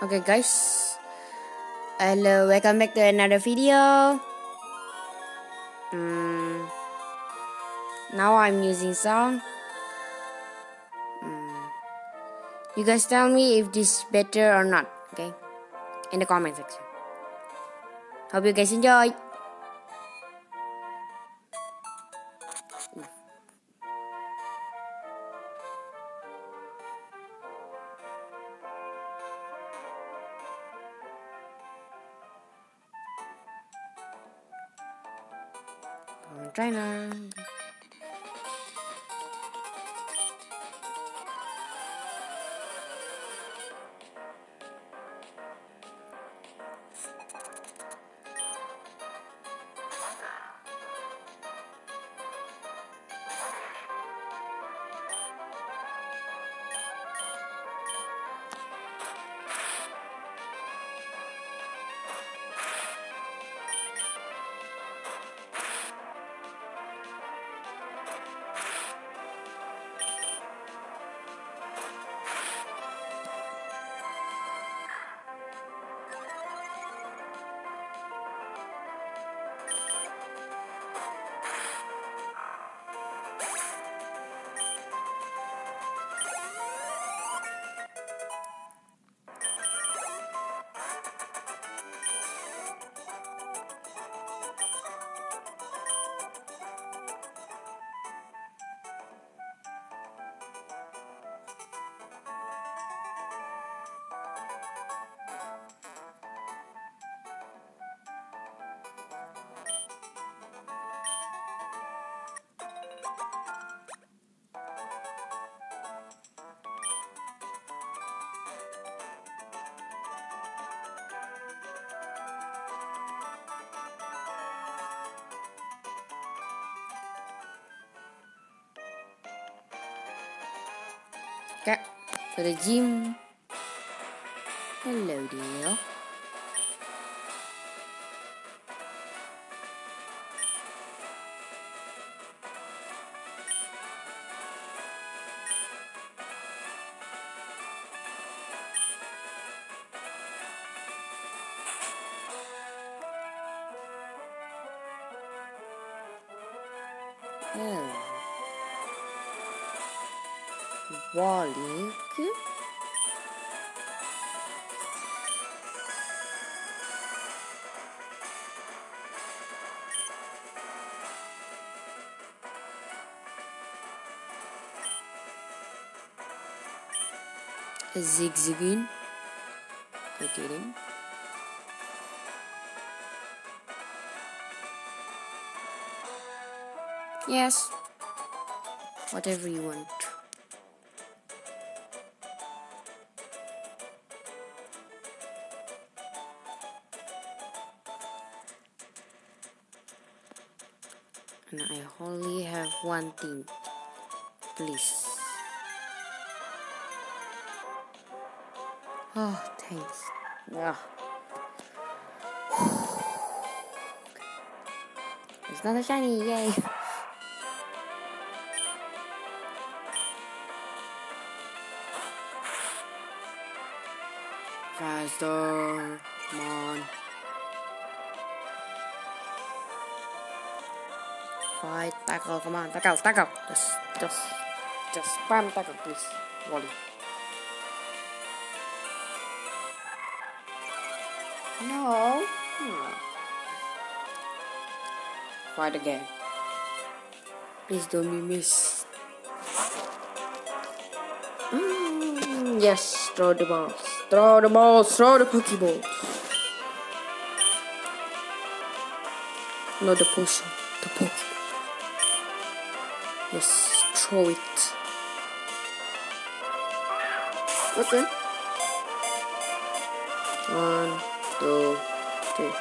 Okay guys, hello, welcome back to another video. Now I'm using song. You guys tell me if this is better or not, okay? In the comment section. Hope you guys enjoy. Try now. Okay, to the gym. Hello dear. Oh. Balik. Zigzagging. I get him. Yes. Whatever you want. And I only have one thing. Please. Oh, thanks. Yeah. It's not a shiny, yay. Faster, come on. Fight, tackle, come on, tackle. Just spam tackle, please. Volley. No. Fight again. Please don't be missed. Yes, throw the balls. Throw the Pokeballs. Not the potion, the Pokeball. Yes, throw it. Okay. 1, 2, 3.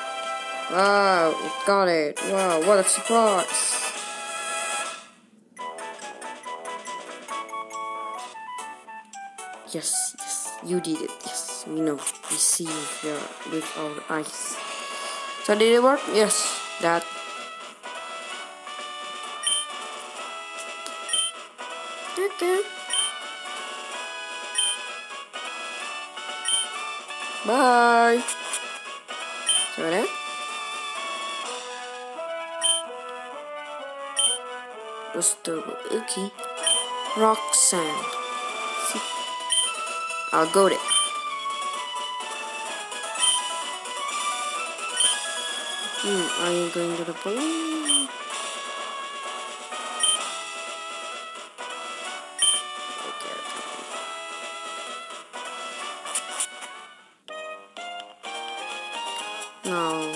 Wow, it got it. Wow, what a surprise. Yes, you did it. Yes, we know. We see with our eyes. So did it work? Yes, that. Okay. Bye. So that. Okay. Rock sand. I'll go there. Are you going to the pool? Okay. No.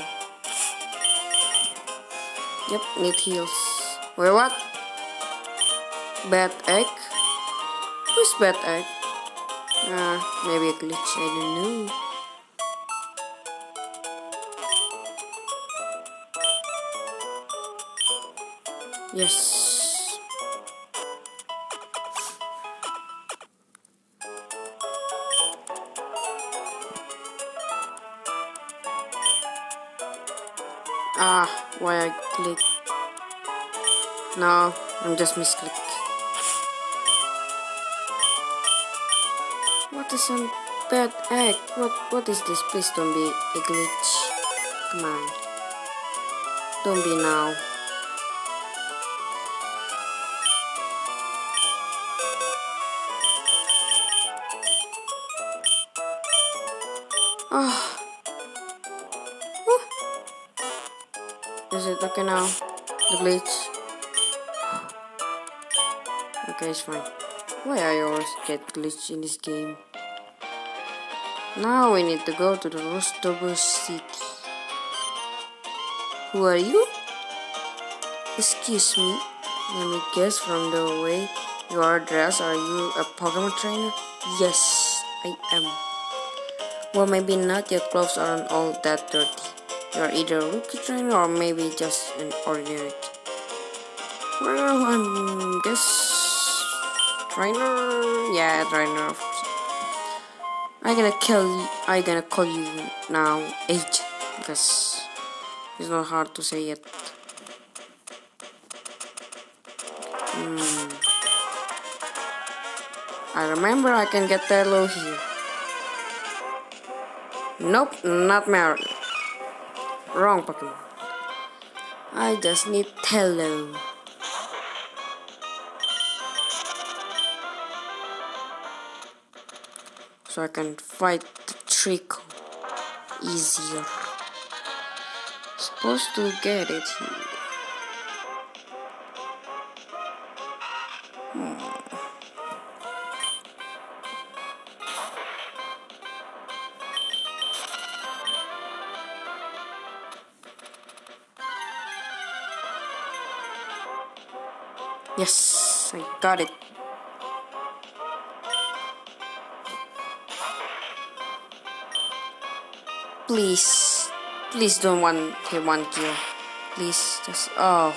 Yep, need heals. Wait, what? Bad egg? Who's bad egg? Maybe a glitch, I don't know. Yes. Why I click? No, I'm just misclick. What is a bad egg? What is this? Please don't be a glitch. Come on. Don't be now. Oh. Is it okay now? The glitch? Okay, it's fine. Why I always get glitch in this game? Now we need to go to the Rostobus city. Who are you? Excuse me. Let me guess from the way you are dressed. Are you a Pokemon trainer? Yes, I am. Well, maybe not. Your clothes aren't all that dirty. You're either a rookie trainer or maybe just an ordinary. Well, I'm guess trainer. Yeah, trainer. Of course. I'm gonna call you now Agent because it's not hard to say it. I remember I can get Taillow here. Nope, not Mary. Wrong Pokemon. I just need Taillow. So I can fight the Trico easier. Supposed to get it here. Yes, I got it. Please don't hit one kill. Please, just oh.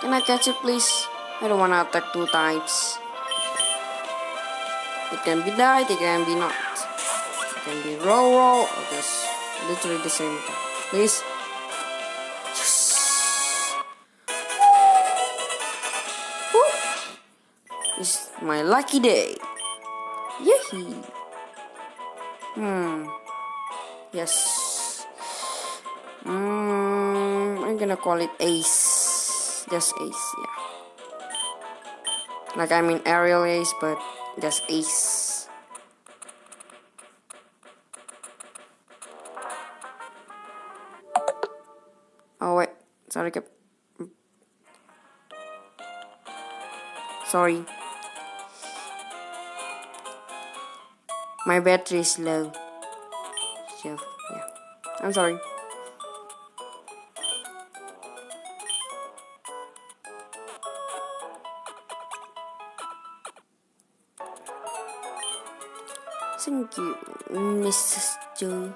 Can I catch it, please? I don't wanna attack 2 times. It can be died, it can be not. It can be roll, or just literally the same thing. Please. Yes. Woo. It's my lucky day. Yee. Yes. I'm gonna call it Ace. Just Ace, yeah. Like I mean Aerial Ace, but just Ace. Oh wait, sorry. Sorry. My battery is low. So, yeah. I'm sorry. Thank you, Mrs. Joy.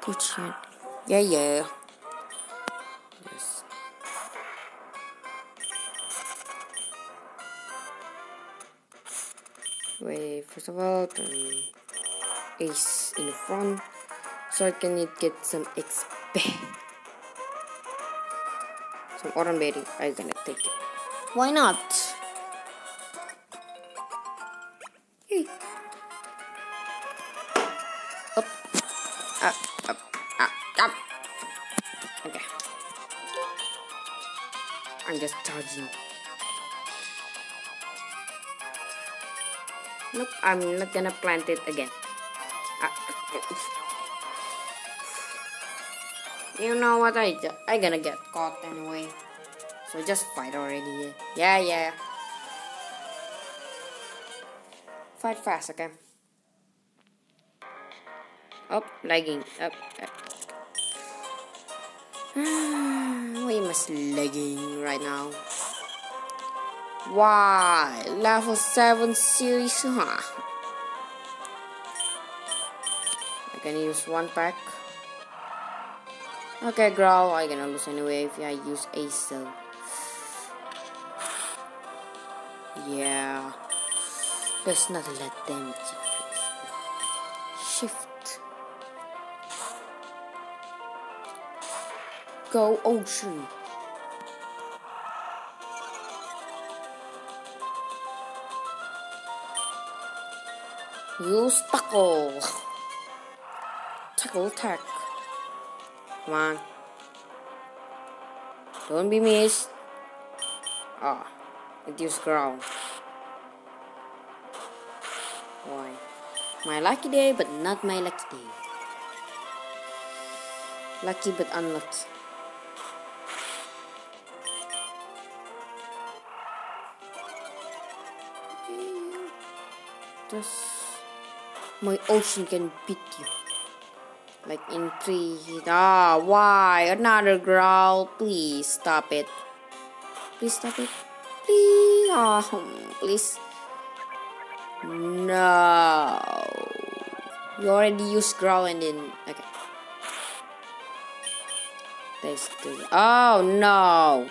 Put your yeah. Yes. Wait, first of all, turn ace in the front so I can get some XP. Some orange berry, I'm gonna take it. Why not? Hey. Up, up, up, up, up. Okay. I'm just charging. Nope, I'm not gonna plant it again. You know what? I gonna get caught anyway. So just fight already. Yeah. Fight fast, okay? Up, lagging. Up. Why am I lagging right now? Why? Level 7 series, huh? I can use one pack. Okay, Growl, I'm gonna lose anyway if I use Ace, so. Yeah. Does not let damage. Shift. Go Ocean. Use Tackle. Tackle attack. Come on. Don't be missed. Ah, it used Growl. Why? My lucky day, but not my lucky day. Lucky but unlucky. Just my ocean can beat you. Like in 3 hit. Ah, why? Another Growl. Please stop it. Please stop it. Please. Oh, please. No. You already used Growl and then. Okay. That's good. Oh, no.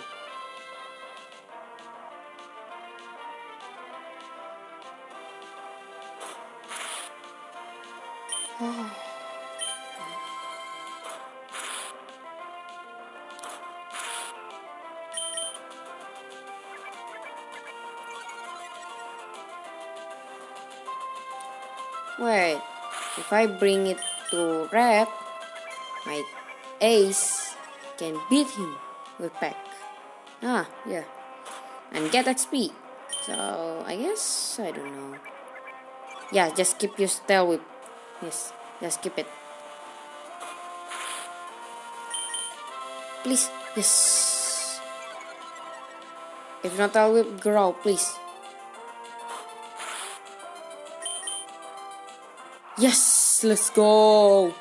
Wait, if I bring it to red, my ace can beat him with pack. Ah, yeah. And get XP. So, I guess, I don't know. Yeah, just keep your tail whip. Yes, just keep it. Please, yes. If not, tail whip, grow, please. Yes, let's go.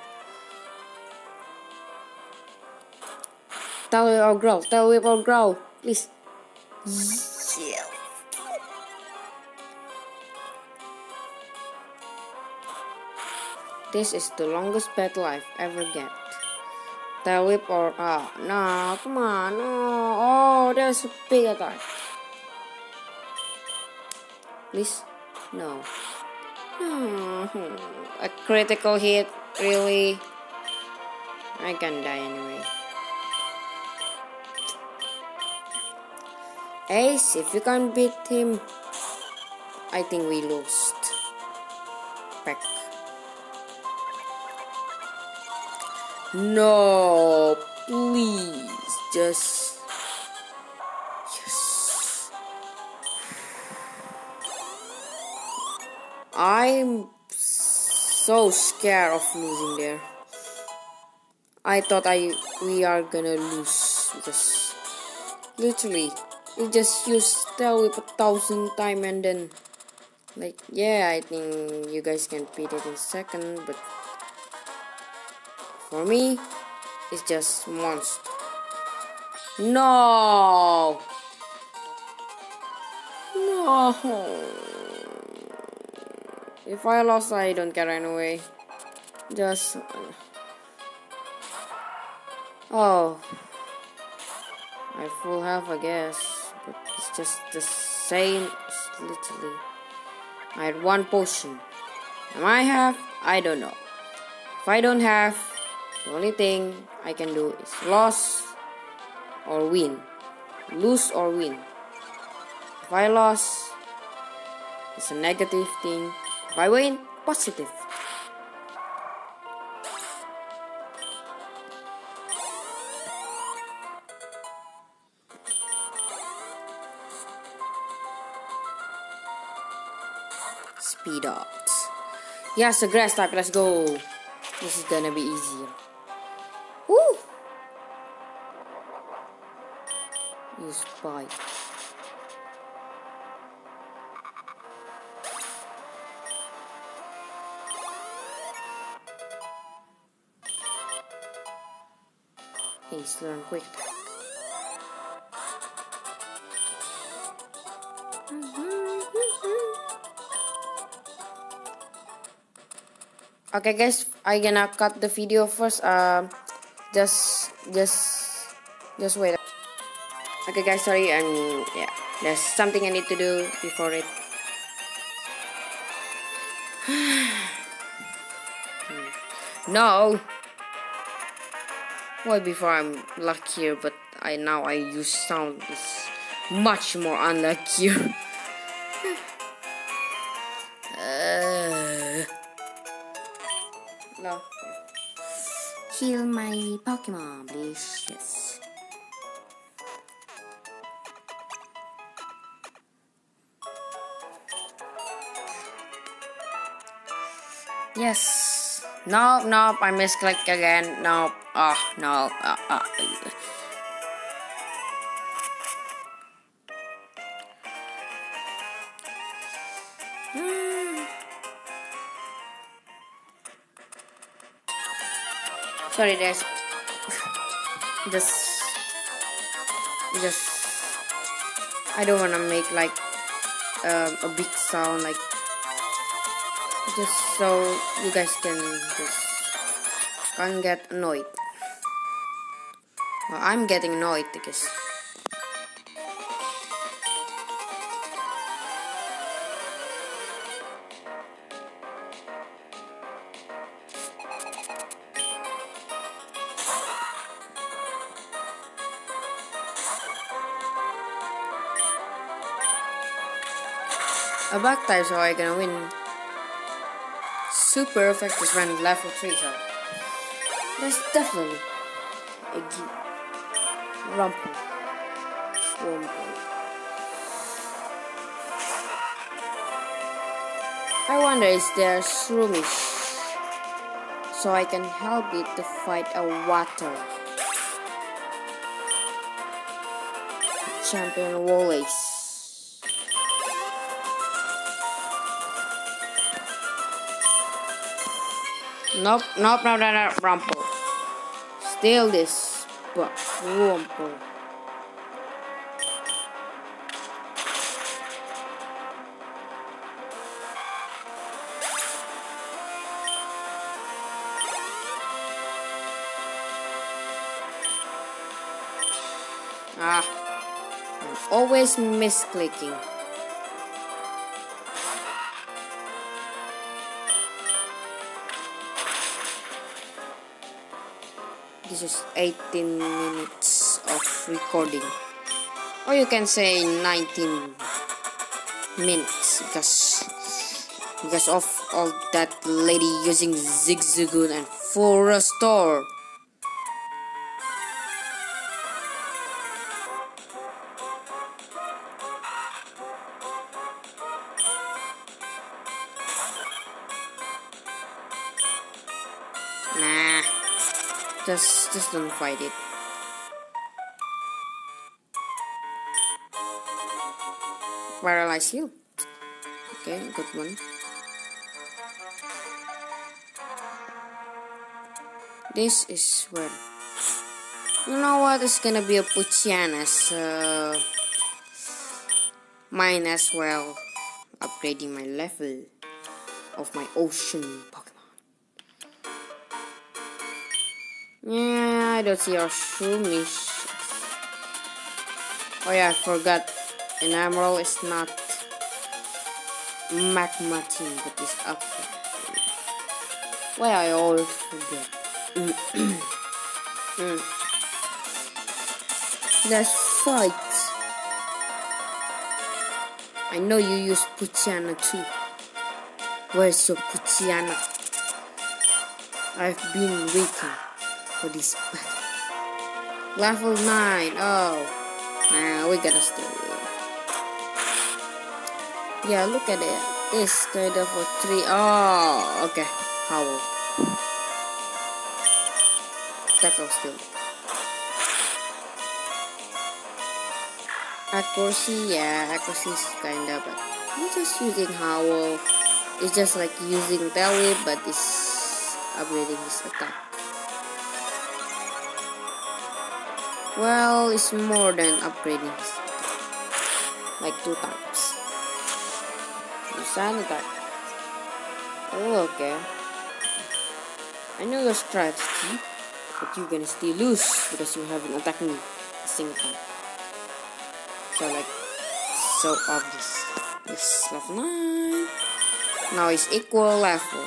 Tail whip or grow, tail whip or grow, please. Yeah. This is the longest battle I've ever get. Tail whip or no, come on, no. Oh, there's a big attack. Please, no. A critical hit, really? I can die anyway. Ace, if you can't beat him, I think we lost. Back. No, please, just. Yes. I'm so scared of losing there. I thought we are gonna lose because literally we just used Tail Whip 1,000 times and then like yeah, I think you guys can beat it in second, but for me it's just monster. No. If I lost, I don't care anyway. Just oh, I full health, I guess, but it's just the same. It's literally I had one potion. I might have, I don't know. If I don't have, the only thing I can do is lose or win. Lose or win. If I lose, it's a negative thing. If I win, positive. Speed ups. Yes, the grass type. Let's go. This is gonna be easier. Woo! Use bite. Ace learn quick. Okay guys, I gonna cut the video first. Just wait. Okay guys, sorry, yeah, there's something I need to do before it. No. Why before I'm luckier, but now I use sound is much more unluckier. No. Heal my Pokemon, please. Yes. Yes. Nope, nope. I misclicked again. Nope. Oh, no. Sorry, guys. just I don't wanna make like a big sound, like just so you guys can't get annoyed. Well, I'm getting annoyed because a back type, so I can win. Super effective when level 3, so that's definitely a game. Rumple. I wonder is there shroomish, so I can help it to fight a water. Champion Wallace. Nope, Rumple. Steal this, but Rumple. I'm always misclicking. This is 18 minutes of recording, or you can say 19 minutes because of all that lady using Zigzagoon and full restore. Nah, just don't fight it. Paralyze you. Okay, good one. This is where, you know what, it's gonna be a Puchianas. Mine as well. Upgrading my level of my ocean Pokemon. Yeah, I don't see our Shroomish. Oh yeah, I forgot. An Emerald is not magma team, but it's up. Why I always forget. Let's fight. I know you use Puchiana too. Where's your Puchiana? I've been waiting for this battle. Level 9. Oh, nah, we gotta stay. Yeah, look at it. This kind of a tree. Oh, okay. Howl. Tackle still. Accuracy, yeah, accuracy is kinda, but I'm just using Howl. It's just like using Taillow, but it's upgrading his attack. Well, it's more than upgrading his attack. Like 2 times. Sun attack. Oh, okay. I know your strategy, but you're gonna still lose because you haven't attacked me a single time. So like, so obvious. Yes, level 9. Now it's equal level.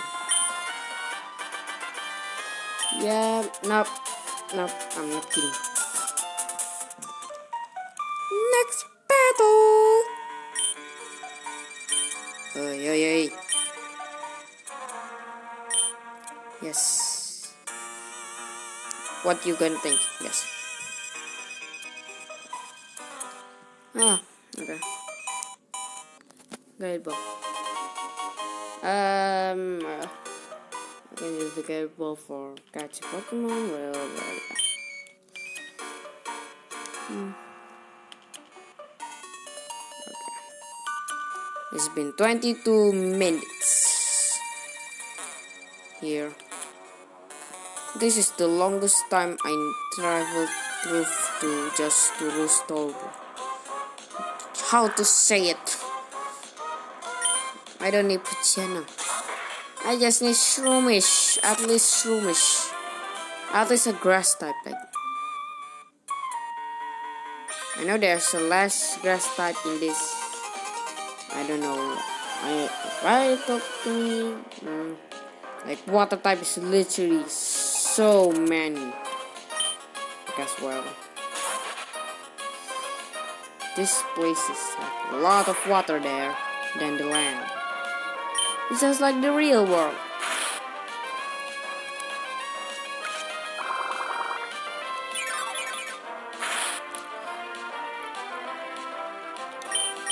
Yeah, nope, I'm not kidding. Next battle. Hey. Yes. What you gonna think? Yes. Ah, okay. Guide ball. I can use the guide ball for catching Pokemon. Well. Okay. It's been 22 minutes here. This is the longest time I traveled through to restore. How to say it? I don't need Puchiana. I just need Shroomish. At least Shroomish. At least a grass type. Like. I know there's a less grass type in this. I don't know. I talk to me. Like water type is literally so many. Because well, this place is like a lot of water there than the land. It's just like the real world.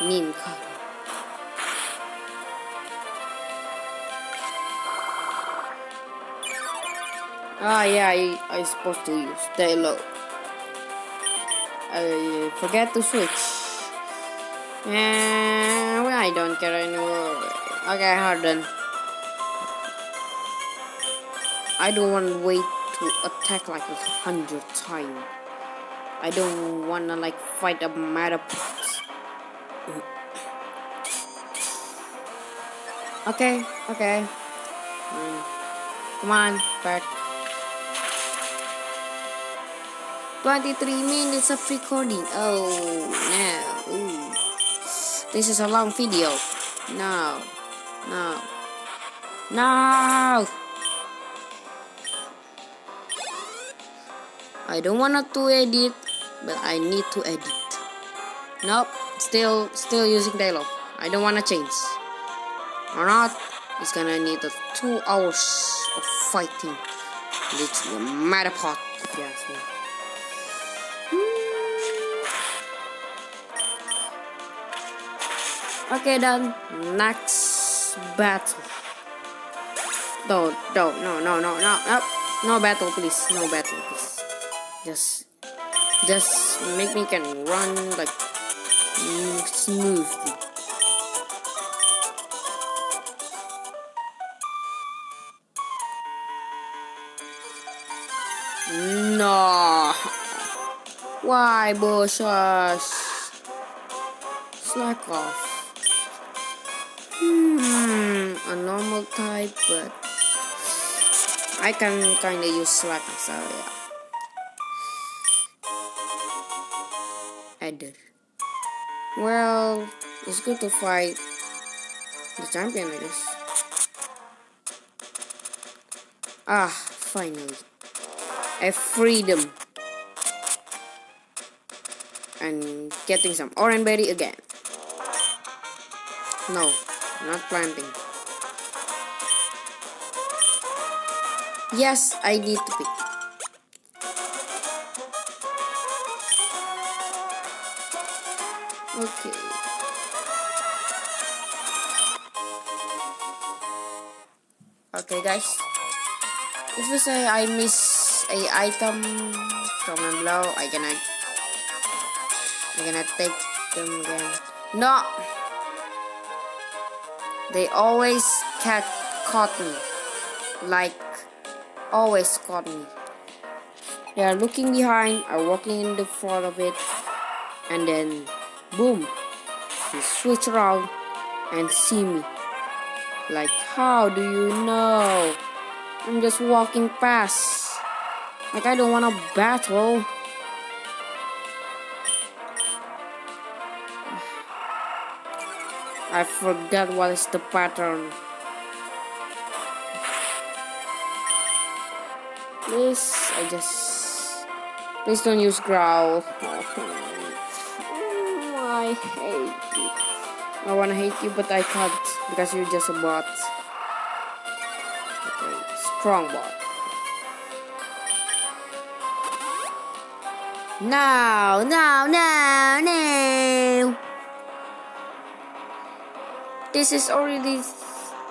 Mean color. Ah yeah, I supposed to use Taillow. I forget to switch. And I don't care anymore. Okay, Harden. I don't want to wait to attack like 100 times. I don't wanna like fight a Metapod. Okay. Come on, back. 23 minutes of recording. Oh no. Ooh. This is a long video. No. I don't want to edit, but I need to edit. Nope. Still using Taillow. I don't want to change. Or not, it's gonna need 2 hours of fighting. Literally a Metapod, if you ask me. Okay, then next battle. No, battle, please. No battle, please. Just make me can run like smoothly. No. Why, bushes? Slack off. A normal type, but I can kinda use slack, so yeah. Adder. Well, it's good to fight The champion, I guess. Ah, finally. I freedom. And getting some orange berry again. No, not planting. Yes, I need to pick. Okay. Okay, guys. If you say I miss a item, comment below. I gonna take them again. No. They always caught me. Like, always caught me. They are looking behind, are walking in the front of it, and then, boom, they switch around and see me. Like, how do you know? I'm just walking past. Like, I don't want to battle. I forgot what is the pattern. Please don't use growl. I hate you. I wanna hate you, but I can't because you're just a bot. Okay, strong bot. No. This is already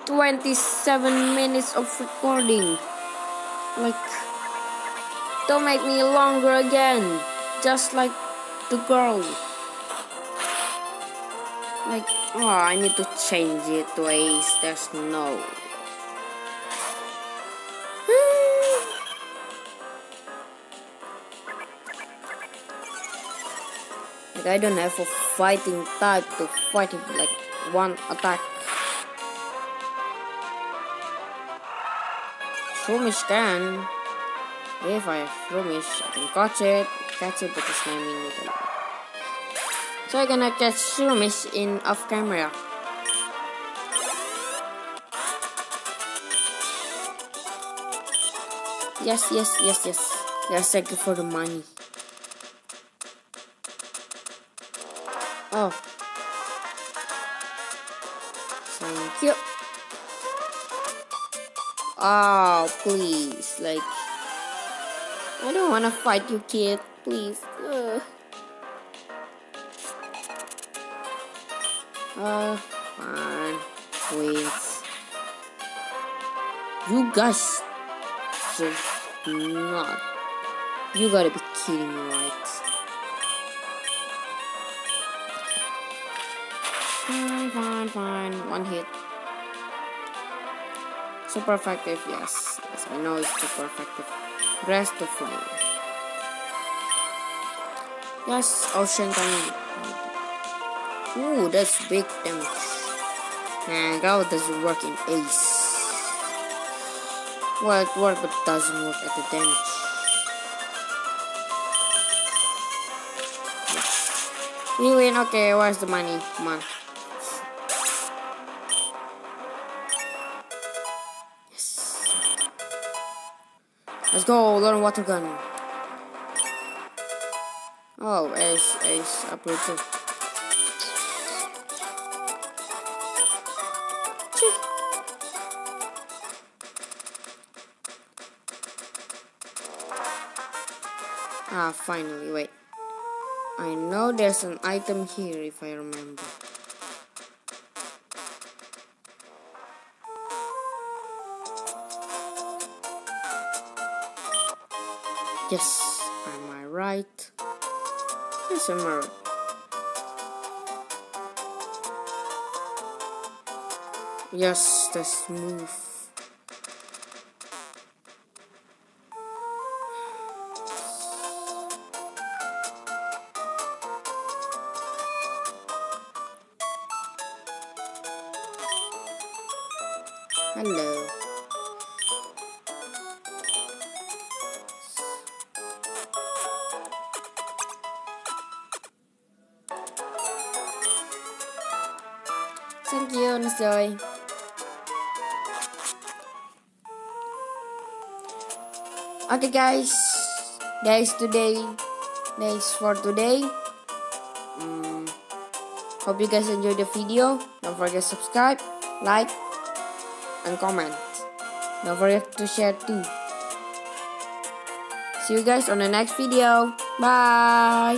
27 minutes of recording. Like, don't make me longer again. Just like the girl. Like, oh, I need to change it to ace. There's no. Like, I don't have a fighting type to fight it like one attack. Shroomish can. If I have Shroomish, I can catch it, but it's 9 minutes. So I'm gonna catch Shroomish in off camera. Yes. Let's take it for the money. Oh. Thank you. Oh, please. Like, I don't wanna fight you, kid. Please. Fine. Wait. You guys just not. You gotta be kidding me, right? Fine. One hit. Super effective, yes. I know it's super effective. Rest of flame. Yes, ocean coming. Ooh, that's big damage. Nah, growl doesn't work in ace. Well, it works, but doesn't work at the damage. Yes. We win. Okay, where's the money? Come on. Yes. Let's go, learn water gun. Oh, ace, upgrade too. Ah, finally, wait. I know there's an item here if I remember. Yes, am I right? Yes, am I right? Yes, that's move. Hello. Thank you, Miss Joy. Okay, guys, today, for today. Hope you guys enjoyed the video. Don't forget to subscribe, like, and comment. Don't forget to share too. See you guys on the next video. Bye.